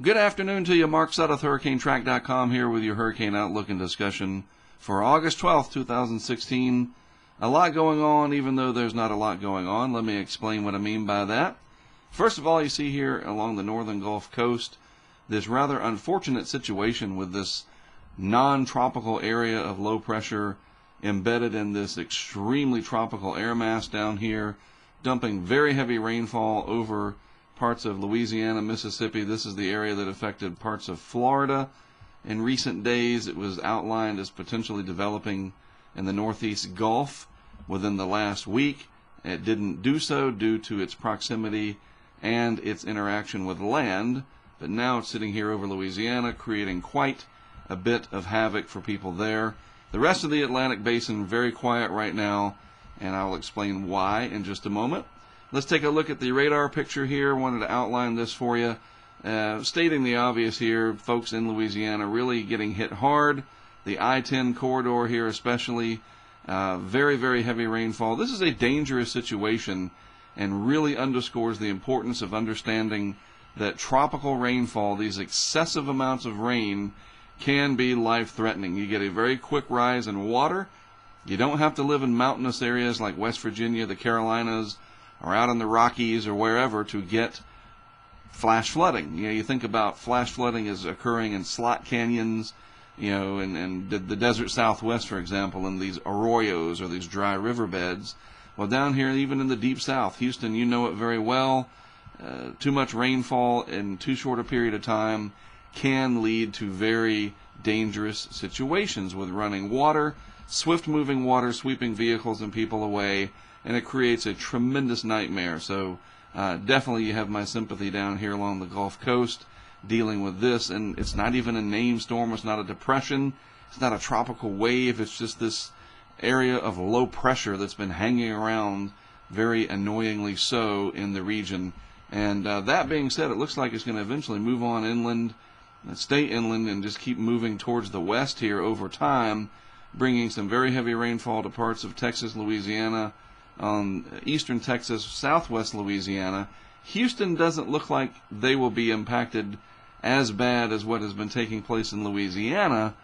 Good afternoon to you. Mark Sudduth, HurricaneTrack.com here with your Hurricane Outlook and discussion for August 12th, 2016. A lot going on, even though there's not a lot going on. Let me explain what I mean by that. First of all, you see here along the northern Gulf Coast this rather unfortunate situation with this non-tropical area of low pressure embedded in this extremely tropical air mass down here, dumping very heavy rainfall over parts of Louisiana, Mississippi. This is the area that affected parts of Florida. In recent days, it was outlined as potentially developing in the Northeast Gulf within the last week. It didn't do so due to its proximity and its interaction with land, but now it's sitting here over Louisiana, creating quite a bit of havoc for people there. The rest of the Atlantic Basin very quiet right now, and I'll explain why in just a moment. Let's take a look at the radar picture here. I wanted to outline this for you. Stating the obvious here, folks in Louisiana really getting hit hard. The I-10 corridor here especially, very, very heavy rainfall. This is a dangerous situation and really underscores the importance of understanding that tropical rainfall, these excessive amounts of rain, can be life-threatening. You get a very quick rise in water. You don't have to live in mountainous areas like West Virginia, the Carolinas, or out in the Rockies or wherever to get flash flooding. You think about flash flooding as occurring in slot canyons, and the desert Southwest, for example, in these arroyos or these dry riverbeds. Well, down here, even in the deep South, Houston, you know it very well. Too much rainfall in too short a period of time can lead to very dangerous situations with running water, swift-moving water, sweeping vehicles and people away, and it creates a tremendous nightmare. So definitely you have my sympathy down here along the Gulf Coast dealing with this. And it's not even a named storm. It's not a depression. It's not a tropical wave. It's just this area of low pressure that's been hanging around very annoyingly so in the region. And that being said, it looks like it's going to eventually move on inland, stay inland, and just keep moving towards the west here over time, bringing some very heavy rainfall to parts of Texas, Louisiana, eastern Texas, southwest Louisiana. Houston doesn't look like they will be impacted as bad as what has been taking place in Louisiana,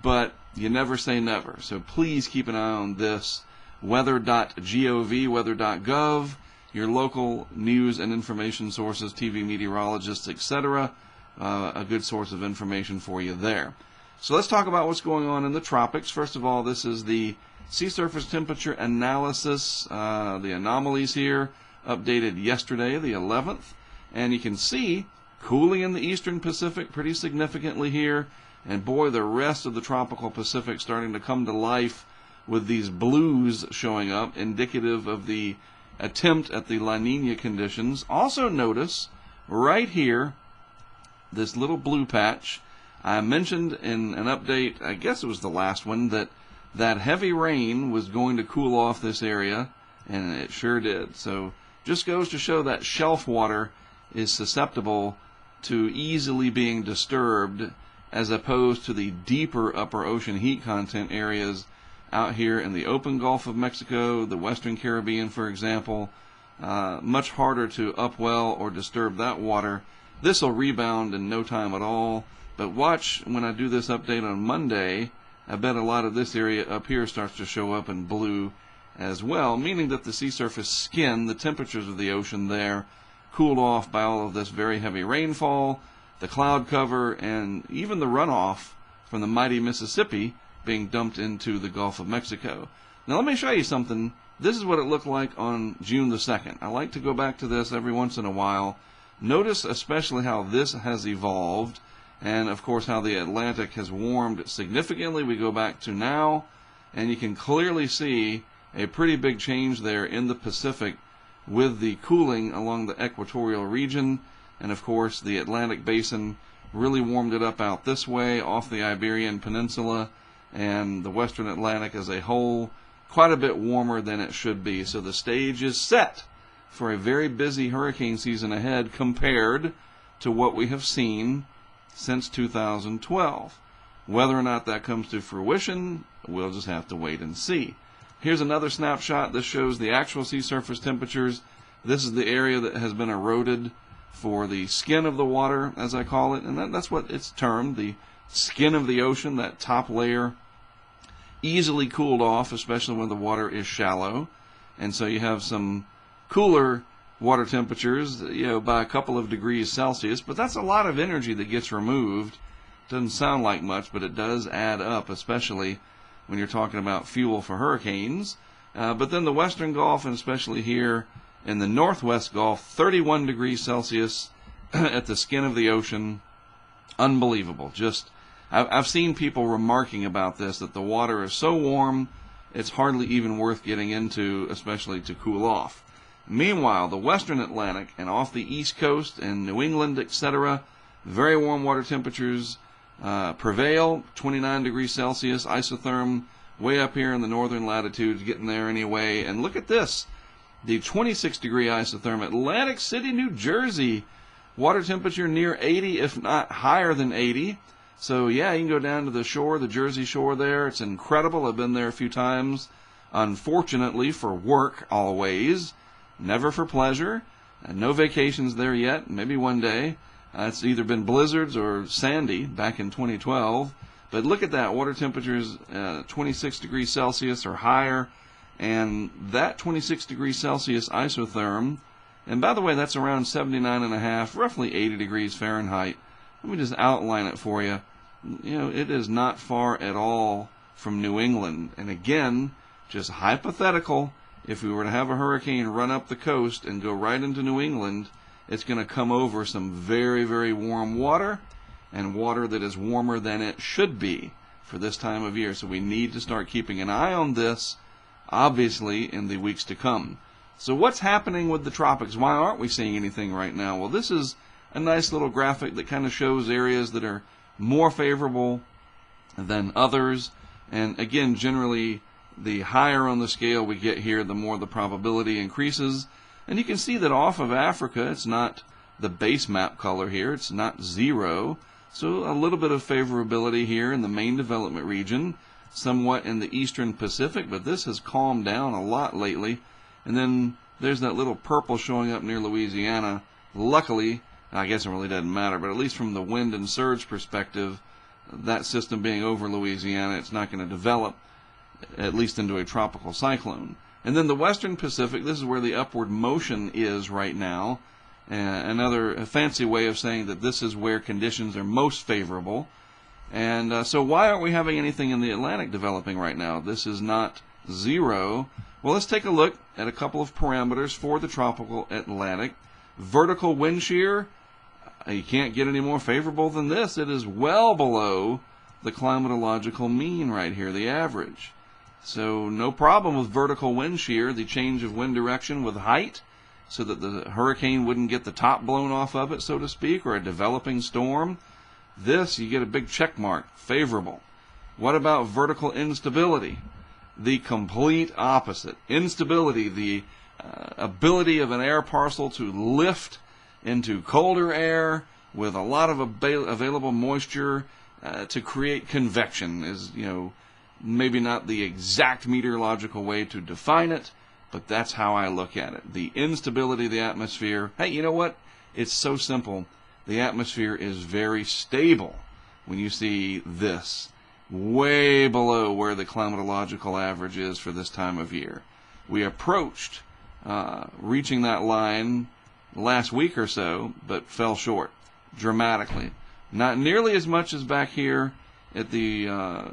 but you never say never. So please keep an eye on this. Weather.gov, weather.gov, your local news and information sources, TV meteorologists, etc. A good source of information for you there. So let's talk about what's going on in the tropics. First of all, this is the sea surface temperature analysis, the anomalies here, updated yesterday, the 11th. And you can see cooling in the eastern Pacific pretty significantly here. And boy, the rest of the tropical Pacific starting to come to life with these blues showing up, indicative of the attempt at the La Nina conditions. Also notice right here, this little blue patch. I mentioned in an update, I guess it was the last one, that heavy rain was going to cool off this area, and it sure did. So just goes to show that shelf water is susceptible to easily being disturbed as opposed to the deeper upper ocean heat content areas out here in the open Gulf of Mexico, the Western Caribbean, for example. Much harder to upwell or disturb that water. This will rebound in no time at all. But watch when I do this update on Monday, I bet a lot of this area up here starts to show up in blue as well, meaning that the sea surface skin, the temperatures of the ocean there, cooled off by all of this very heavy rainfall, the cloud cover, and even the runoff from the mighty Mississippi being dumped into the Gulf of Mexico. Now let me show you something. This is what it looked like on June the 2nd. I like to go back to this every once in a while. Notice especially how this has evolved, and of course how the Atlantic has warmed significantly. We go back to now, and you can clearly see a pretty big change there in the Pacific with the cooling along the equatorial region. And of course the Atlantic Basin really warmed it up out this way off the Iberian Peninsula, and the Western Atlantic as a whole quite a bit warmer than it should be. So the stage is set for a very busy hurricane season ahead compared to what we have seen since 2012. Whether or not that comes to fruition, we'll just have to wait and see. Here's another snapshot. This shows the actual sea surface temperatures. This is the area that has been eroded for the skin of the water, as I call it, and that's what it's termed, the skin of the ocean, that top layer, easily cooled off, especially when the water is shallow. And so you have some cooler water temperatures, by a couple of degrees Celsius, but that's a lot of energy that gets removed. Doesn't sound like much, but it does add up, especially when you're talking about fuel for hurricanes. But then the Western Gulf, and especially here in the Northwest Gulf, 31 degrees Celsius at the skin of the ocean. Unbelievable. I've seen people remarking about this, that the water is so warm, it's hardly even worth getting into, especially to cool off. Meanwhile, the Western Atlantic and off the East Coast and New England, etc., very warm water temperatures prevail. 29 degrees Celsius, isotherm way up here in the northern latitudes, getting there anyway. And look at this, the 26-degree isotherm, Atlantic City, New Jersey, water temperature near 80, if not higher than 80. So yeah, you can go down to the shore, the Jersey shore there. It's incredible. I've been there a few times, unfortunately for work always, never for pleasure. No vacations there yet, maybe one day. It's either been blizzards or sandy back in 2012. But look at that, water temperatures 26 degrees Celsius or higher, and that 26 degrees Celsius isotherm, and by the way, that's around 79.5, roughly 80 degrees Fahrenheit. Let me just outline it for you. It is not far at all from New England. And again, just hypothetical, if we were to have a hurricane run up the coast and go right into New England, it's going to come over some very, very warm water, and water that is warmer than it should be for this time of year. So we need to start keeping an eye on this, obviously, in the weeks to come. So what's happening with the tropics? Why aren't we seeing anything right now? Well, this is a nice little graphic that kind of shows areas that are more favorable than others. And again, generally, the higher on the scale we get here, the more the probability increases. And you can see that off of Africa, it's not the base map color here, it's not 0. So a little bit of favorability here in the main development region, somewhat in the eastern Pacific, but this has calmed down a lot lately. And then there's that little purple showing up near Louisiana. Luckily, I guess it really doesn't matter, but at least from the wind and surge perspective, that system being over Louisiana, it's not going to develop, at least into a tropical cyclone. And then the western Pacific, this is where the upward motion is right now. Another fancy way of saying that this is where conditions are most favorable. And so why aren't we having anything in the Atlantic developing right now? This is not 0. Well, let's take a look at a couple of parameters for the tropical Atlantic. Vertical wind shear, you can't get any more favorable than this. It is well below the climatological mean right here, the average. So no problem with vertical wind shear, the change of wind direction with height, so that the hurricane wouldn't get the top blown off of it, so to speak, or a developing storm. This, you get a big check mark, favorable. What about vertical instability? The complete opposite. Instability, the ability of an air parcel to lift into colder air with a lot of available moisture to create convection is, maybe not the exact meteorological way to define it, but that's how I look at it. The instability of the atmosphere. Hey, you know what? It's so simple. The atmosphere is very stable when you see this, way below where the climatological average is for this time of year. We approached reaching that line last week or so, but fell short dramatically. Not nearly as much as back here at the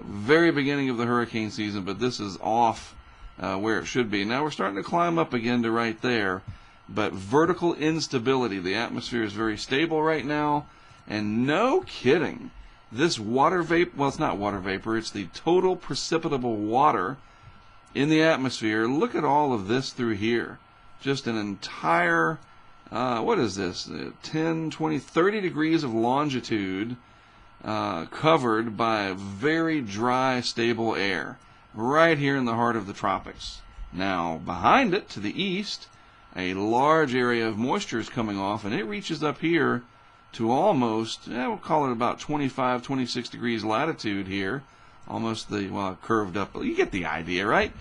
very beginning of the hurricane season, but this is off where it should be. Now we're starting to climb up again to right there, but vertical instability. The atmosphere is very stable right now, and no kidding, this water vapor, well, it's not water vapor, it's the total precipitable water in the atmosphere. Look at all of this through here. Just an entire, what is this, 10, 20, 30 degrees of longitude covered by very dry, stable air right here in the heart of the tropics. Now, behind it, to the east, a large area of moisture is coming off, and it reaches up here to almost, we'll call it about 25, 26 degrees latitude here. Almost the, well, curved up. You get the idea, right?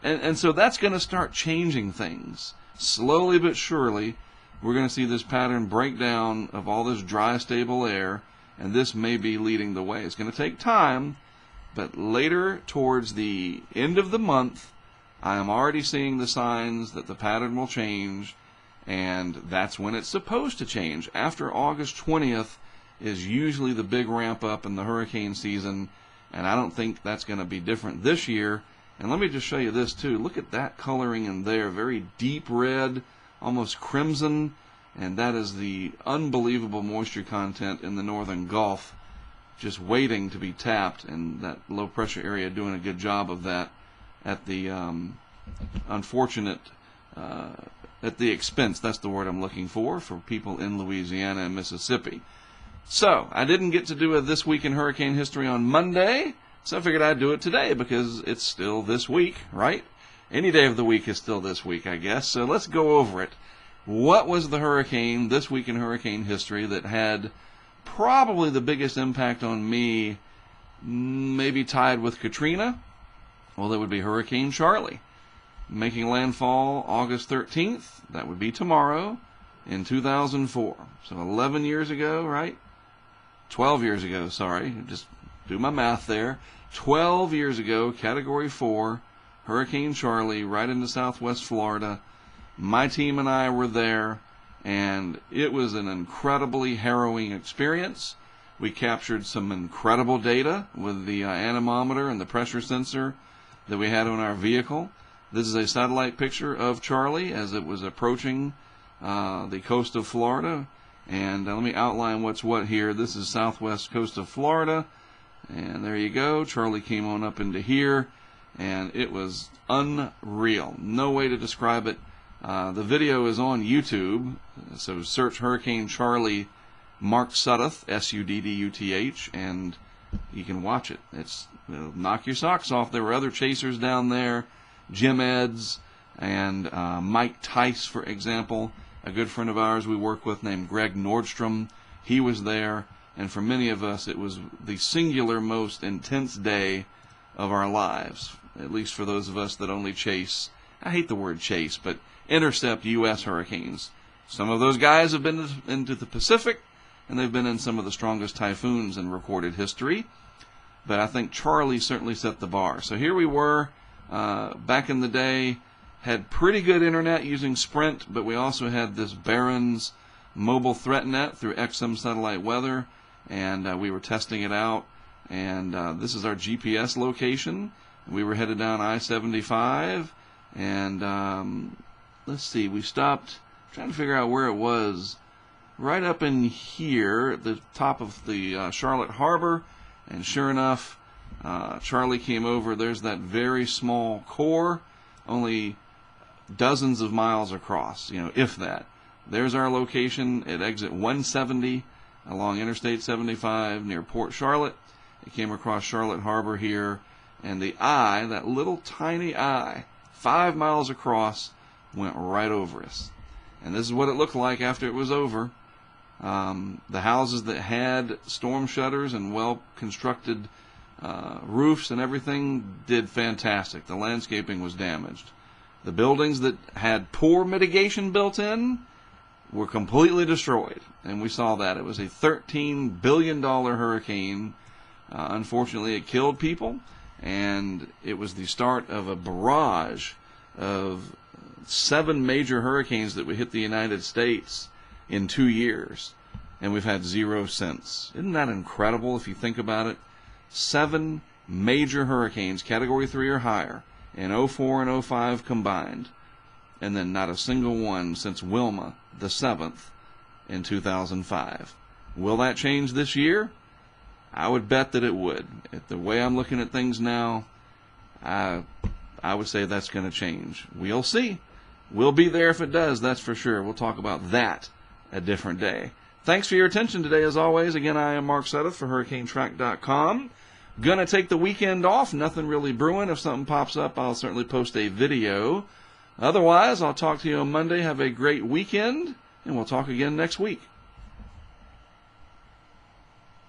And so that's going to start changing things slowly but surely. we're going to see this pattern break down of all this dry, stable air, and this may be leading the way. It's going to take time, but later towards the end of the month, I am already seeing the signs that the pattern will change, and that's when it's supposed to change. After August 20th is usually the big ramp up in the hurricane season, and I don't think that's going to be different this year. And let me just show you this too. Look at that coloring in there, very deep red, almost crimson, and that is the unbelievable moisture content in the northern Gulf just waiting to be tapped, and that low pressure area doing a good job of that at the at the expense, that's the word I'm looking for people in Louisiana and Mississippi. So I didn't get to do a This Week in Hurricane History on Monday, so I figured I'd do it today because it's still this week, right? Any day of the week is still this week, I guess. So let's go over it. What was the hurricane, This Week in Hurricane History, that had probably the biggest impact on me, maybe tied with Katrina? Well, that would be Hurricane Charley, making landfall August 13th. That would be tomorrow in 2004. So 11 years ago, right? 12 years ago, sorry. Just do my math there. 12 years ago, Category 4, Hurricane Charley, right into southwest Florida. My team and I were there, and it was an incredibly harrowing experience. We captured some incredible data with the anemometer and the pressure sensor that we had on our vehicle. This is a satellite picture of Charley as it was approaching the coast of Florida. And let me outline what's what here. This is southwest coast of Florida. And there you go. Charley came on up into here, and it was unreal. No way to describe it. The video is on YouTube, so search Hurricane Charley Mark Sudduth, S-U-D-D-U-T-H, and you can watch it. It'll knock your socks off. There were other chasers down there, Jim Eds and Mike Tice, for example, a good friend of ours we work with named Greg Nordstrom. He was there, and for many of us it was the singular most intense day of our lives, at least for those of us that only chase, I hate the word chase, but intercept U.S. hurricanes. Some of those guys have been into the Pacific, and they've been in some of the strongest typhoons in recorded history. But I think Charley certainly set the bar. So here we were, back in the day, had pretty good internet using Sprint, but we also had this Barron's mobile threat net through XM Satellite Weather, and we were testing it out. And this is our GPS location. We were headed down I-75, and let's see, we stopped trying to figure out where it was. Right up in here at the top of the Charlotte Harbor, and sure enough, Charley came over. There's that very small core, only dozens of miles across, if that. There's our location at exit 170 along Interstate 75 near Port Charlotte. It came across Charlotte Harbor here, and the eye, that little tiny eye, 5 miles across, went right over us. And this is what it looked like after it was over. The houses that had storm shutters and well-constructed roofs and everything did fantastic. The landscaping was damaged. The buildings that had poor mitigation built in were completely destroyed, and we saw that. It was a $13 billion hurricane. Unfortunately, it killed people, and it was the start of a barrage of 7 major hurricanes that would hit the United States in 2 years, and we've had 0 since. Isn't that incredible if you think about it? 7 major hurricanes, Category 3 or higher, in 04 and 05 combined, and then not a single one since Wilma, the 7th, in 2005. Will that change this year? I would bet that it would. The way I'm looking at things now, I would say that's going to change. We'll see. We'll be there if it does, that's for sure. We'll talk about that a different day. Thanks for your attention today, as always. Again, I am Mark Sudduth for HurricaneTrack.com. Gonna take the weekend off. Nothing really brewing. If something pops up, I'll certainly post a video. Otherwise, I'll talk to you on Monday. Have a great weekend, and we'll talk again next week.